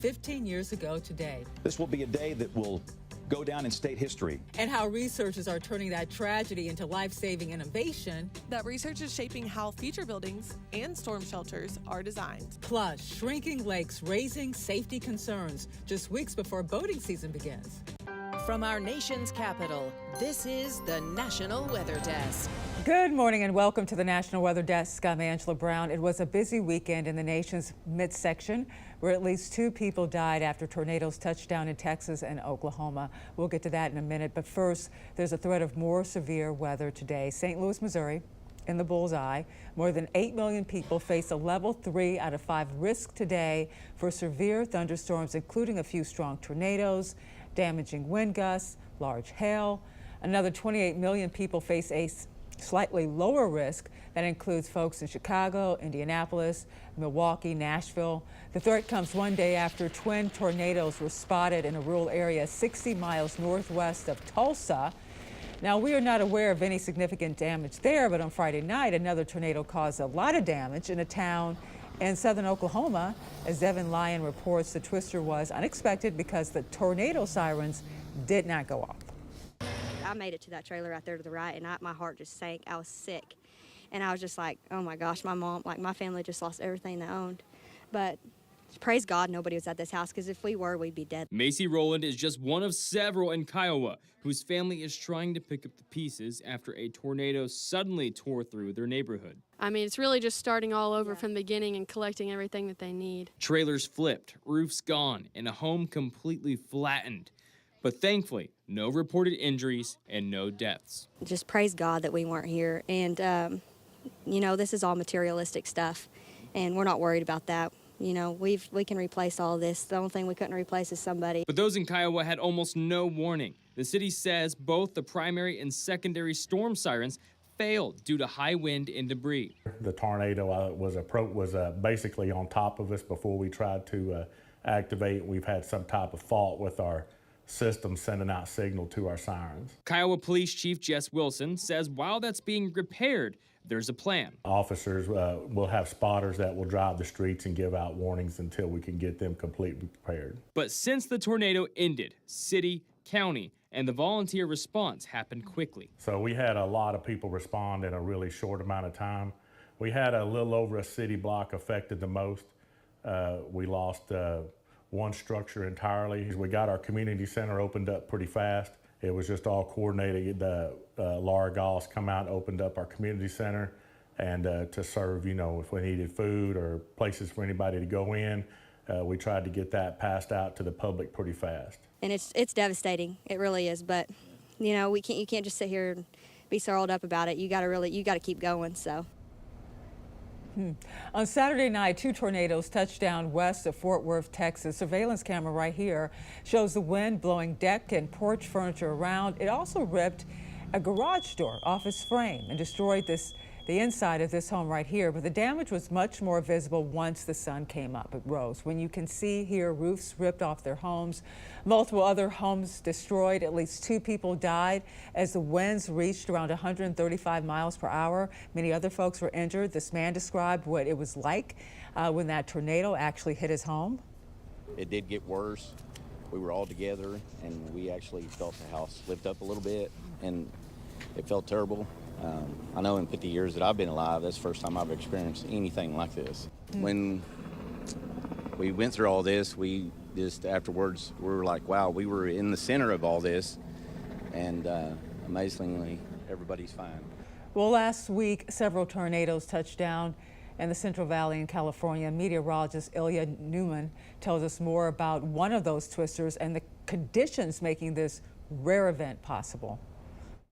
15 years ago today. This will be a day that will go down in state history. And how researchers are turning that tragedy into life-saving innovation. That research is shaping how future buildings and storm shelters are designed. Plus, shrinking lakes raising safety concerns just weeks before boating season begins. From our nation's capital, this is the National Weather Desk. Good morning and welcome to the National Weather Desk. I'm Angela Brown. It was a busy weekend in the nation's midsection where at least 2 people died after tornadoes touched down in Texas and Oklahoma. We'll get to that in a minute, but first, there's a threat of more severe weather today. St. Louis, Missouri, in the bullseye. More than 8 million people face a level 3 out of 5 risk today for severe thunderstorms, including a few strong tornadoes, damaging wind gusts, large hail. Another 28 million people face a slightly lower risk. That includes folks in Chicago, Indianapolis, Milwaukee, Nashville. The threat comes one day after twin tornadoes were spotted in a rural area 60 miles northwest of Tulsa. Now, we are not aware of any significant damage there, but on Friday night, another tornado caused a lot of damage in a town in southern Oklahoma. As Devin Lyon reports, the twister was unexpected because the tornado sirens did not go off. I made it to that trailer right there to the right, and my heart just sank. I was sick, and I was just like, oh my gosh, my family just lost everything they owned. But praise God nobody was at this house, because if we were, we'd be dead. Macy Rowland is just one of several in Kiowa whose family is trying to pick up the pieces after a tornado suddenly tore through their neighborhood. I mean, it's really just starting all over from the beginning and collecting everything that they need. Trailers flipped, roofs gone, and a home completely flattened. But thankfully, no reported injuries and no deaths. Just praise God that we weren't here. And, you know, this is all materialistic stuff, and we're not worried about that. You know, we can replace all this. The only thing we couldn't replace is somebody. But those in Kiowa had almost no warning. The city says both the primary and secondary storm sirens failed due to high wind and debris. The tornado was basically on top of us before we tried to activate. We've had some type of fault with our system sending out signal to our sirens. Kiowa Police Chief Jess Wilson says while that's being repaired, there's a plan. Officers will have spotters that will drive the streets and give out warnings until we can get them completely prepared. But since the tornado ended, city, county, and the volunteer response happened quickly. So we had a lot of people respond in a really short amount of time. We had a little over a city block affected the most. We lost one structure entirely. We got our community center opened up pretty fast. It was just all coordinated. The Laura Goss come out and opened up our community center and to serve, you know, if we needed food or places for anybody to go in. We tried to get that passed out to the public pretty fast. And it's devastating. It really is. But, you know, you can't just sit here and be sorrowed up about it. You got to keep going, so. On Saturday night, 2 tornadoes touched down west of Fort Worth, Texas. Surveillance camera right here shows the wind blowing deck and porch furniture around. It also ripped a garage door off its frame and destroyed the inside of this home right here. But the damage was much more visible once the sun came up. It rose. When you can see here, roofs ripped off their homes. Multiple other homes destroyed. At least 2 people died as the winds reached around 135 miles per hour. Many other folks were injured. This man described what it was like when that tornado actually hit his home. It did get worse. We were all together, and we actually felt the house lift up a little bit, and it felt terrible. I know in 50 years that I've been alive, that's the first time I've experienced anything like this. When we went through all this, we just afterwards, we were like, wow, we were in the center of all this, and amazingly, everybody's fine. Well, last week, several tornadoes touched down in the Central Valley in California. Meteorologist Ilya Newman tells us more about one of those twisters and the conditions making this rare event possible.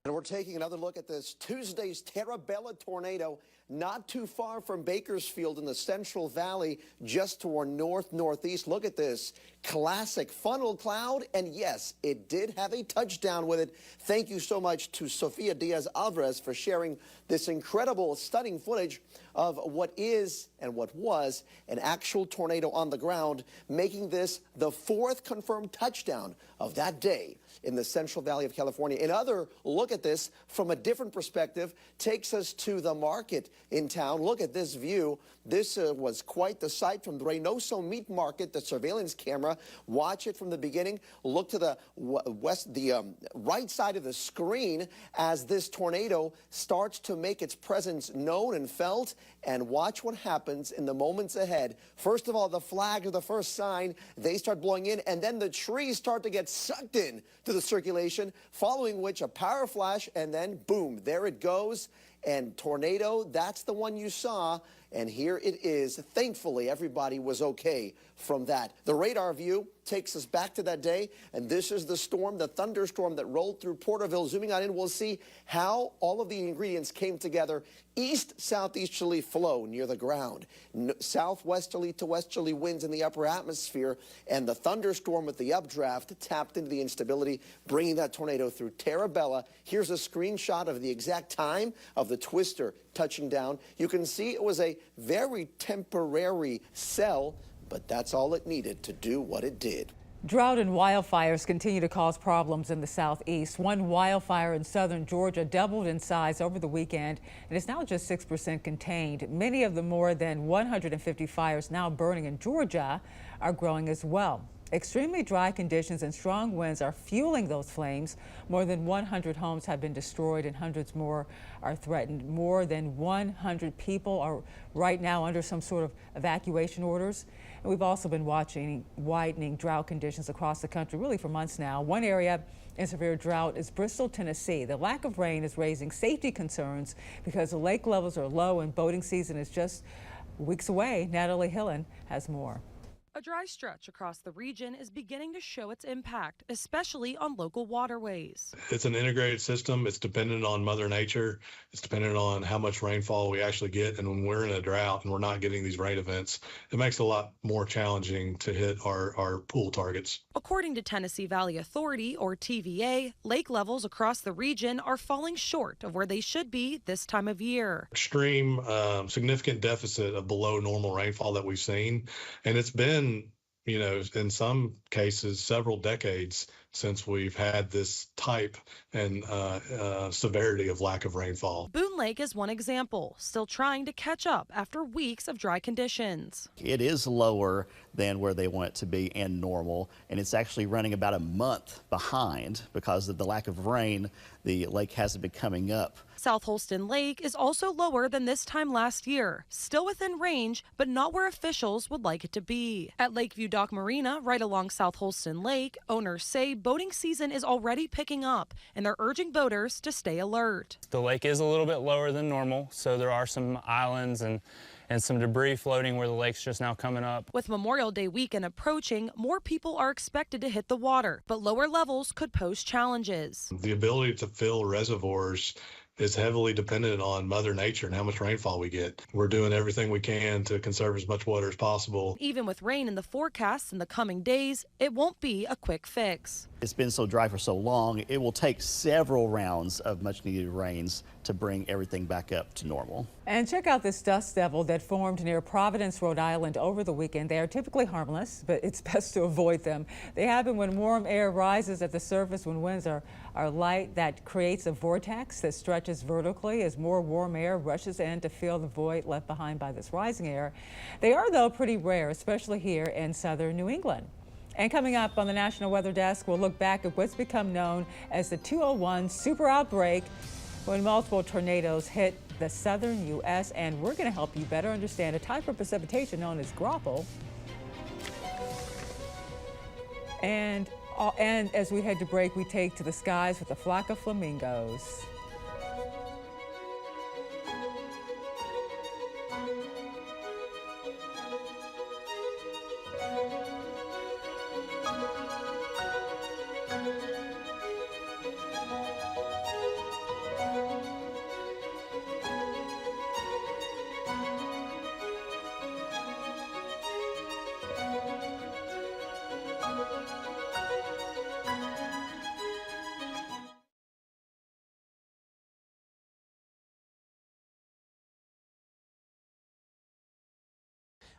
And we're taking another look at this Tuesday's Terra-Bella tornado, not too far from Bakersfield in the Central Valley, just to our northeast. Look at this classic funnel cloud, and yes, it did have a touchdown with it. Thank you so much to Sofia Diaz-Alvarez for sharing this incredible, stunning footage of what is and what was an actual tornado on the ground, making this the 4th confirmed touchdown of that day in the Central Valley of California. Another look at this from a different perspective takes us to the market in town. Look at this view. This was quite the sight from the Reynoso Meat Market, the surveillance camera. Watch it from the beginning. Look to the right side of the screen as this tornado starts to make its presence known and felt. And watch what happens in the moments ahead. First of all, the flags are the first sign. They start blowing in, and then the trees start to get sucked in to the circulation, following which a power flash, and then boom, there it goes. And tornado, that's the one you saw. And here it is. Thankfully, everybody was okay from that. The radar view takes us back to that day. And this is the storm, the thunderstorm that rolled through Porterville. Zooming on in, we'll see how all of the ingredients came together. East-southeasterly flow near the ground. Southwesterly to westerly winds in the upper atmosphere. And the thunderstorm with the updraft tapped into the instability, bringing that tornado through Terabella. Here's a screenshot of the exact time of the twister touching down. You can see it was a very temporary cell, but that's all it needed to do what it did. Drought and wildfires continue to cause problems in the southeast. One wildfire in southern Georgia doubled in size over the weekend and is now just 6% contained. Many of the more than 150 fires now burning in Georgia are growing as well. Extremely dry conditions and strong winds are fueling those flames. More than 100 homes have been destroyed and hundreds more are threatened. More than 100 people are right now under some sort of evacuation orders. And we've also been watching widening drought conditions across the country really for months now. One area in severe drought is Bristol, Tennessee. The lack of rain is raising safety concerns because the lake levels are low and boating season is just weeks away. Natalie Hillen has more. A dry stretch across the region is beginning to show its impact, especially on local waterways. It's an integrated system. It's dependent on Mother Nature. It's dependent on how much rainfall we actually get. And when we're in a drought and we're not getting these rain events, it makes it a lot more challenging to hit our pool targets. According to Tennessee Valley Authority, or TVA, lake levels across the region are falling short of where they should be this time of year. Extreme, significant deficit of below normal rainfall that we've seen. And it's been, in some cases, several decades since we've had this type and severity of lack of rainfall. Boone Lake is one example, still trying to catch up after weeks of dry conditions. It is lower than where they want it to be and normal, and it's actually running about a month behind because of the lack of rain. The lake hasn't been coming up. South Holston Lake is also lower than this time last year, still within range, but not where officials would like it to be. At Lakeview Dock Marina, right along South Holston Lake, owners say boating season is already picking up, and they're urging boaters to stay alert. The lake is a little bit lower than normal, so there are some islands and some debris floating where the lake's just now coming up. With Memorial Day weekend approaching, more people are expected to hit the water, but lower levels could pose challenges. The ability to fill reservoirs is heavily dependent on Mother Nature and how much rainfall we get. We're doing everything we can to conserve as much water as possible. Even with rain in the forecast in the coming days, it won't be a quick fix. It's been so dry for so long, it will take several rounds of much needed rains to bring everything back up to normal. And check out this dust devil that formed near Providence, Rhode Island over the weekend. They are typically harmless, but it's best to avoid them. They happen when warm air rises at the surface when winds are light. That creates a vortex that stretches vertically as more warm air rushes in to fill the void left behind by this rising air. They are, though, pretty rare, especially here in southern New England. And coming up on the National Weather Desk, we'll look back at what's become known as the 201 super outbreak when multiple tornadoes hit the southern U.S. And we're going to help you better understand a type of precipitation known as graupel. And as we head to break, we take to the skies with a flock of flamingos.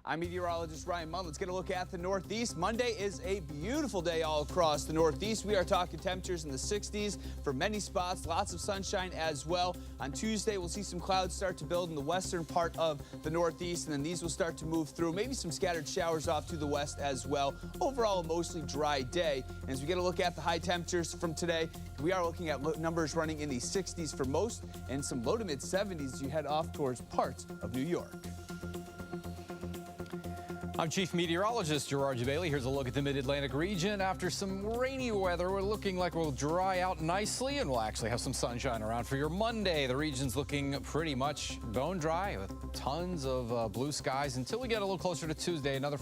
I'm meteorologist Ryan Munn. Let's get a look at the Northeast. Monday is a beautiful day all across the Northeast. We are talking temperatures in the 60s for many spots, lots of sunshine as well. On Tuesday, we'll see some clouds start to build in the western part of the Northeast, and then these will start to move through. Maybe some scattered showers off to the west as well. Overall, a mostly dry day. And as we get a look at the high temperatures from today, we are looking at numbers running in the 60s for most and some low to mid 70s as you head off towards parts of New York. I'm Chief Meteorologist Gerard Bailey. Here's a look at the mid-Atlantic region. After some rainy weather, we're looking like we'll dry out nicely, and we'll actually have some sunshine around for your Monday. The region's looking pretty much bone dry with tons of blue skies until we get a little closer to Tuesday. Another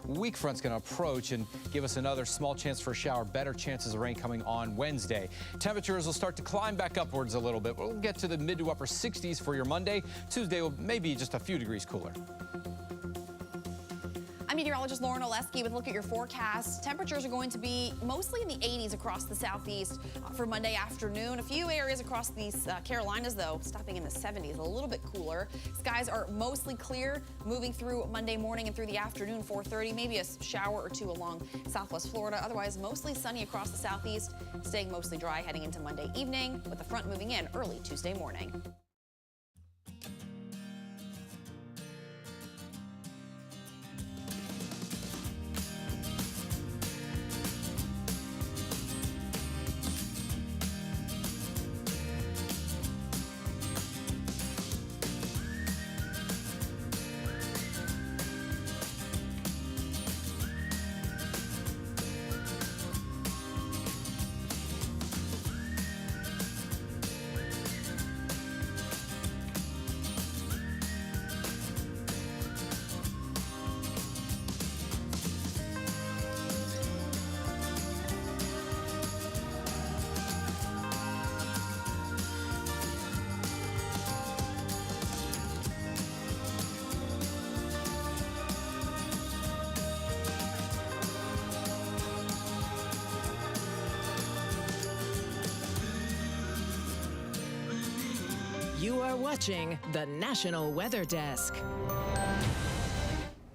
weak front's going to approach and give us another small chance for a shower. Better chances of rain coming on Wednesday. Temperatures will start to climb back upwards a little bit. We'll get to the mid to upper 60s for your Monday. Tuesday will maybe just a few degrees cooler. I'm meteorologist Lauren Oleski with a look at your forecast. Temperatures are going to be mostly in the 80s across the southeast for Monday afternoon. A few areas across the Carolinas, though, stopping in the 70s, a little bit cooler. Skies are mostly clear moving through Monday morning and through the afternoon, 4:30, maybe a shower or two along southwest Florida. Otherwise, mostly sunny across the southeast, staying mostly dry heading into Monday evening, with the front moving in early Tuesday morning. You are watching the National Weather Desk.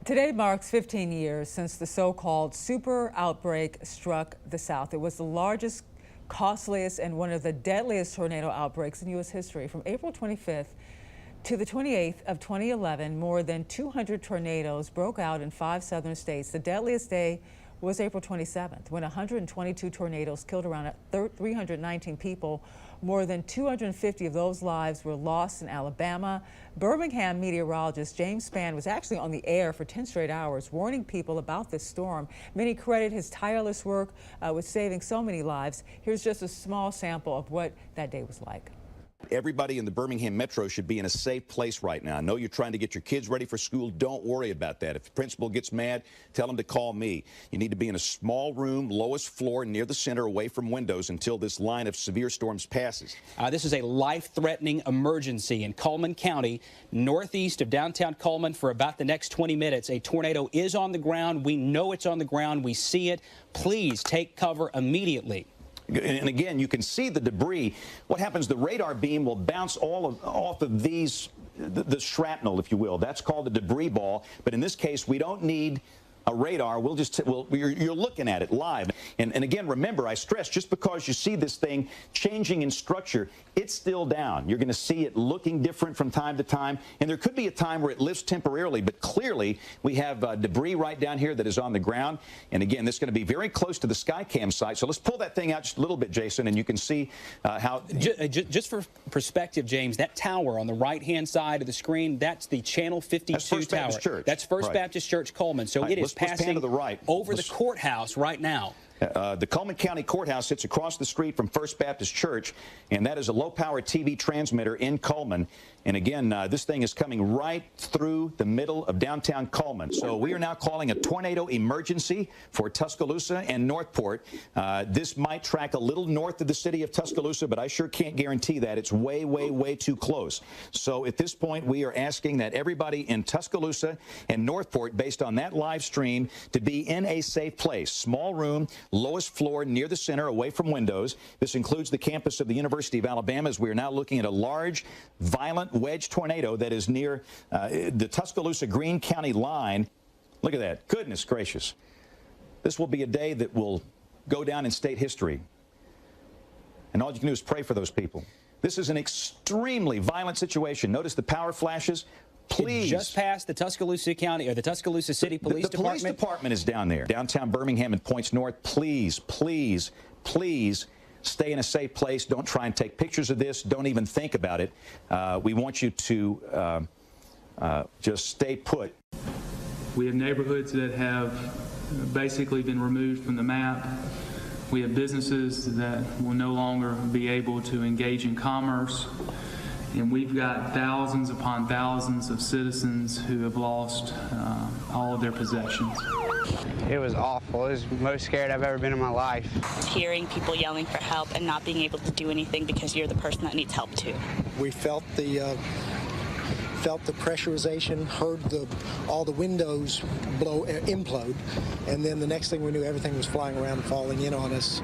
Today marks 15 years since the so-called super outbreak struck the South. It was the largest, costliest, and one of the deadliest tornado outbreaks in U.S. history. From April 25th to the 28th of 2011, more than 200 tornadoes broke out in 5 southern states. The deadliest day was April 27th, when 122 tornadoes killed around 319 people. More than 250 of those lives were lost in Alabama. Birmingham meteorologist James Spann was actually on the air for 10 straight hours, warning people about this storm. Many credit his tireless work with saving so many lives. Here's just a small sample of what that day was like. Everybody in the Birmingham Metro should be in a safe place right now. I know you're trying to get your kids ready for school. Don't worry about that. If the principal gets mad, tell him to call me. You need to be in a small room, lowest floor, near the center, away from windows until this line of severe storms passes. This is a life-threatening emergency in Cullman County, northeast of downtown Cullman. For about the next 20 minutes, a tornado is on the ground. We know it's on the ground. We see it. Please take cover immediately. And again, you can see the debris. What happens, the radar beam will bounce off of these, the shrapnel, if you will. That's called a debris ball. But in this case, we don't need a radar. You're looking at it live. And again, remember, I stress, just because you see this thing changing in structure, it's still down. You're going to see it looking different from time to time. And there could be a time where it lifts temporarily, but clearly we have debris right down here that is on the ground. And again, this is going to be very close to the Skycam site. So let's pull that thing out just a little bit, Jason, and you can see how. Just for perspective, James, that tower on the right-hand side of the screen, that's the Channel 52 that's First tower. Baptist Church. That's First Right. Baptist Church Cullman. So Right. it is passing to the right. over the courthouse right now. The Cullman County Courthouse sits across the street from First Baptist Church, and that is a low-power TV transmitter in Cullman. And again, this thing is coming right through the middle of downtown Cullman. So we are now calling a tornado emergency for Tuscaloosa and Northport. This might track a little north of the city of Tuscaloosa, but I sure can't guarantee that. It's way, way, way too close. So at this point, we are asking that everybody in Tuscaloosa and Northport, based on that live stream, to be in a safe place. Small room, lowest floor near the center, away from windows. This includes the campus of the University of Alabama, as we are now looking at a large, violent wedge tornado that is near the Tuscaloosa-Greene County line. Look at that. Goodness gracious. This will be a day that will go down in state history. And all you can do is pray for those people. This is an extremely violent situation. Notice the power flashes. Please. It just passed the Tuscaloosa County or the Tuscaloosa City Police Department. The police department is down there. Downtown Birmingham and points north. Please, please, please stay in a safe place. Don't try and take pictures of this. Don't even think about it. We want you to just stay put. We have neighborhoods that have basically been removed from the map. We have businesses that will no longer be able to engage in commerce. And we've got thousands upon thousands of citizens who have lost all of their possessions. It was awful. It was the most scared I've ever been in my life. Hearing people yelling for help and not being able to do anything because you're the person that needs help too. We felt the pressurization, heard all the windows implode, and then the next thing we knew, everything was flying around and falling in on us.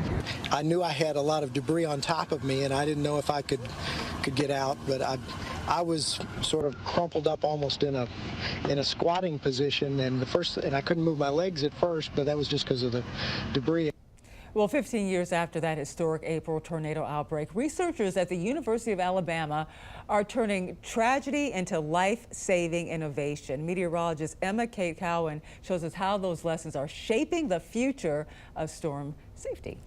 I knew I had a lot of debris on top of me, and I didn't know if I could get out, but I was sort of crumpled up almost in a squatting position, and I couldn't move my legs at first, but that was just because of the debris. Well, 15 years after that historic April tornado outbreak, researchers at the University of Alabama are turning tragedy into life-saving innovation. Meteorologist Emma Kate Cowan shows us how those lessons are shaping the future of storm safety.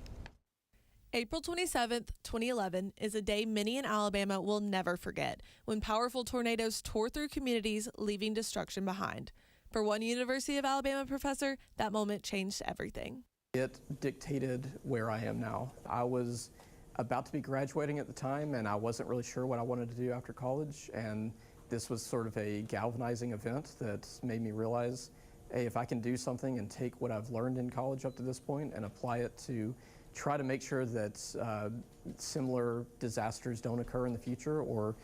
April 27th, 2011 is a day many in Alabama will never forget, when powerful tornadoes tore through communities, leaving destruction behind. For one University of Alabama professor, that moment changed everything. It dictated where I am now. I was about to be graduating at the time, and I wasn't really sure what I wanted to do after college, and this was sort of a galvanizing event that made me realize, hey, if I can do something and take what I've learned in college up to this point and apply it to try to make sure that similar disasters don't occur in the future or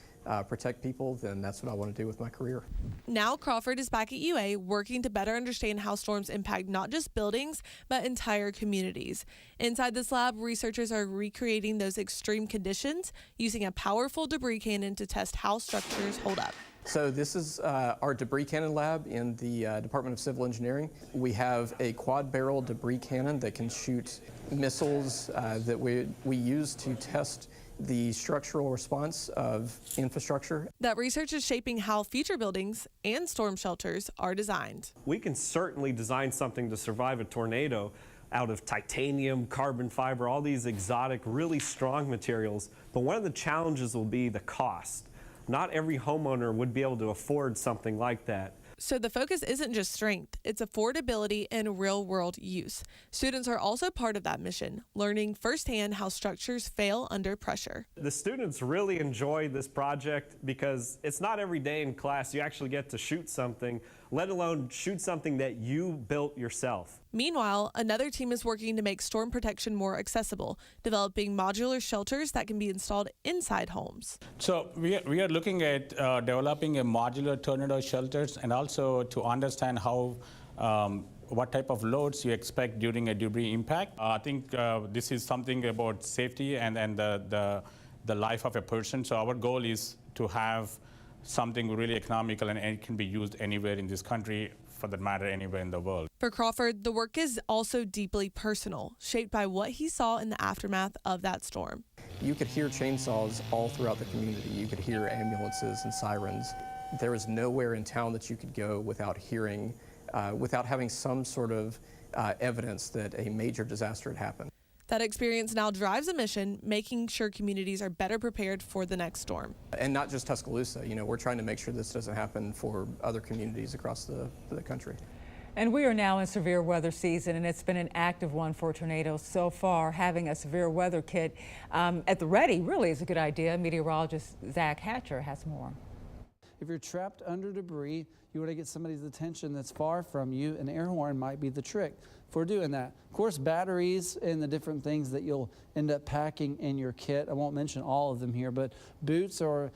protect people, then that's what I want to do with my career. Now Crawford is back at UA working to better understand how storms impact not just buildings, but entire communities. Inside this lab, researchers are recreating those extreme conditions using a powerful debris cannon to test how structures hold up. So this is our debris cannon lab in the Department of Civil Engineering. We have a quad barrel debris cannon that can shoot missiles that we use to test the structural response of infrastructure. That research is shaping how future buildings and storm shelters are designed. We can certainly design something to survive a tornado out of titanium, carbon fiber, all these exotic, really strong materials. But one of the challenges will be the cost. Not every homeowner would be able to afford something like that. So the focus isn't just strength, it's affordability and real-world use. Students are also part of that mission, learning firsthand how structures fail under pressure. The students really enjoy this project because it's not every day in class you actually get to shoot something, let alone shoot something that you built yourself. Meanwhile, another team is working to make storm protection more accessible, developing modular shelters that can be installed inside homes. So we are looking at developing a modular tornado shelters and also to understand how what type of loads you expect during a debris impact. I think this is something about safety and the life of a person. So our goal is to have something really economical and it can be used anywhere in this country, for that matter, anywhere in the world. For Crawford, the work is also deeply personal, shaped by what he saw in the aftermath of that storm. You could hear chainsaws all throughout the community. You could hear ambulances and sirens. There was nowhere in town that you could go without hearing, without having some sort of evidence that a major disaster had happened. That experience now drives a mission, making sure communities are better prepared for the next storm. And not just Tuscaloosa, you know, we're trying to make sure this doesn't happen for other communities across the country. And we are now in severe weather season, and it's been an active one for tornadoes so far. Having a severe weather kit at the ready really is a good idea. Meteorologist Zach Hatcher has more. If you're trapped under debris, you want to get somebody's attention that's far from you. An air horn might be the trick for doing that. Of course, batteries and the different things that you'll end up packing in your kit. I won't mention all of them here, but boots or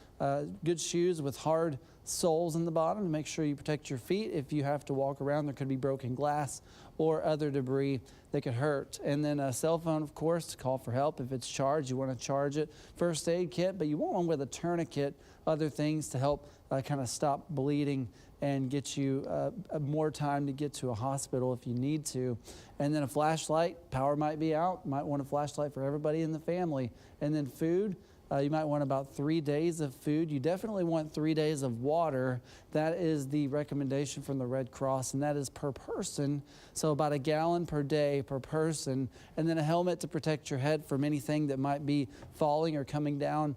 good shoes with hard soles in the bottom to make sure you protect your feet. If you have to walk around, there could be broken glass or other debris that could hurt. And then a cell phone, of course, to call for help. If it's charged, you want to charge it. First aid kit, but you want one with a tourniquet, other things to help kind of stop bleeding and get you more time to get to a hospital if you need to. And then a flashlight, power might be out, might want a flashlight for everybody in the family. And then food, you might want about 3 days of food. You definitely want 3 days of water. That is the recommendation from the Red Cross, and that is per person. So about a gallon per day per person. And then a helmet to protect your head from anything that might be falling or coming down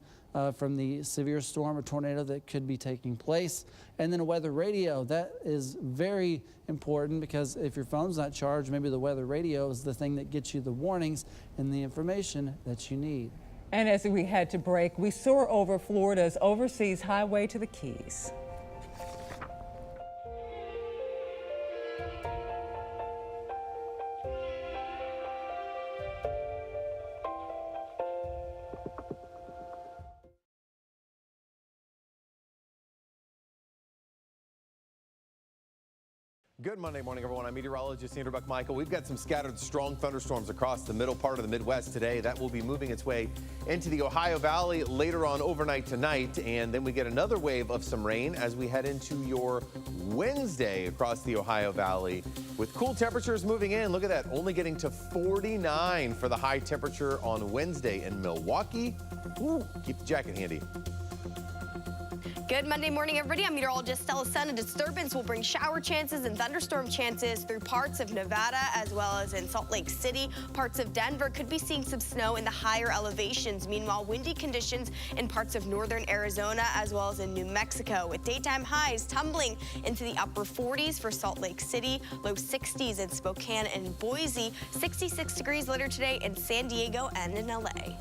from the severe storm or tornado that could be taking place. And then a weather radio. That is very important because if your phone's not charged, maybe the weather radio is the thing that gets you the warnings and the information that you need. And as we head to break, we soar over Florida's overseas highway to the Keys. Good Monday morning, everyone. I'm meteorologist Andrew Buck-Michael. We've got some scattered strong thunderstorms across the middle part of the Midwest today. That will be moving its way into the Ohio Valley later on overnight tonight. And then we get another wave of some rain as we head into your Wednesday across the Ohio Valley. With cool temperatures moving in, look at that, only getting to 49 for the high temperature on Wednesday in Milwaukee. Ooh, keep the jacket handy. Good Monday morning, everybody. I'm meteorologist Stella Sun. A disturbance will bring shower chances and thunderstorm chances through parts of Nevada as well as in Salt Lake City. Parts of Denver could be seeing some snow in the higher elevations. Meanwhile, windy conditions in parts of northern Arizona as well as in New Mexico, with daytime highs tumbling into the upper 40s for Salt Lake City, low 60s in Spokane and Boise, 66 degrees later today in San Diego and in LA.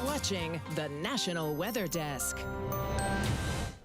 Watching the National Weather Desk.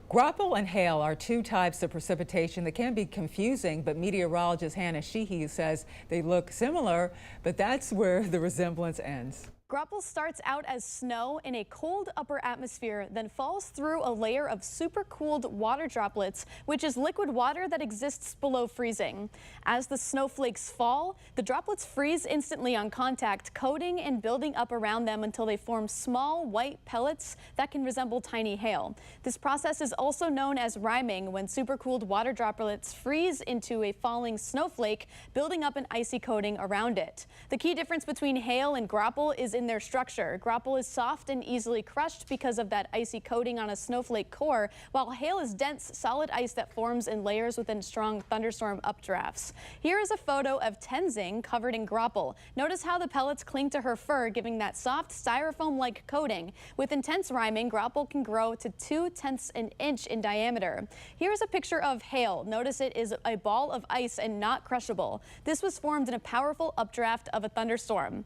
Graupel and hail are two types of precipitation that can be confusing, but meteorologist Hannah Sheehy says they look similar, but that's where the resemblance ends. Graupel starts out as snow in a cold upper atmosphere, then falls through a layer of supercooled water droplets, which is liquid water that exists below freezing. As the snowflakes fall, the droplets freeze instantly on contact, coating and building up around them until they form small white pellets that can resemble tiny hail. This process is also known as riming, when supercooled water droplets freeze into a falling snowflake, building up an icy coating around it. The key difference between hail and graupel is in their structure. Graupel is soft and easily crushed because of that icy coating on a snowflake core, while hail is dense, solid ice that forms in layers within strong thunderstorm updrafts. Here is a photo of Tenzing covered in graupel. Notice how the pellets cling to her fur, giving that soft styrofoam-like coating. With intense riming, graupel can grow to 0.2 an inch in diameter. Here's a picture of hail. Notice it is a ball of ice and not crushable. This was formed in a powerful updraft of a thunderstorm.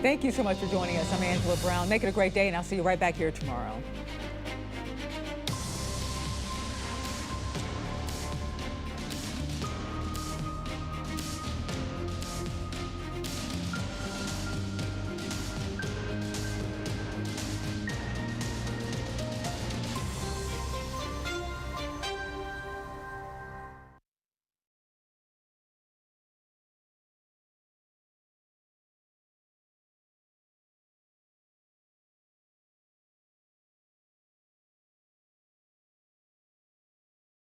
Thank you so much for joining us. I'm Angela Brown. Make it a great day, and I'll see you right back here tomorrow.